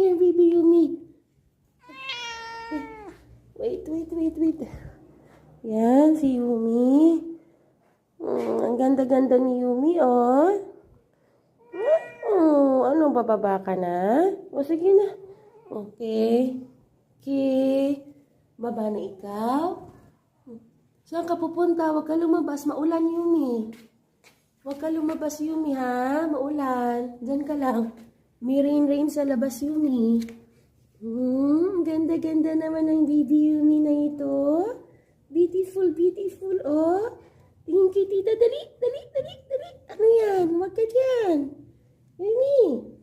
yan, baby Yumi. Wait. Yan, si Yumi. Ang ganda-ganda ni Yumi, oh. Ano, bababa ka na? O, sige na. Okay. Baba na ikaw. Saan ka pupunta? Huwag ka lumabas. Maulan, Yumi. Huwag ka lumabas, Yumi, ha? Maulan. Diyan ka lang. May rain sa labas, Yumi. Ganda-ganda naman ang baby Yumi na ito. Beautiful, oh. Tingin kay tita. Dali. Ano yan? Huwag ka dyan. Yumi.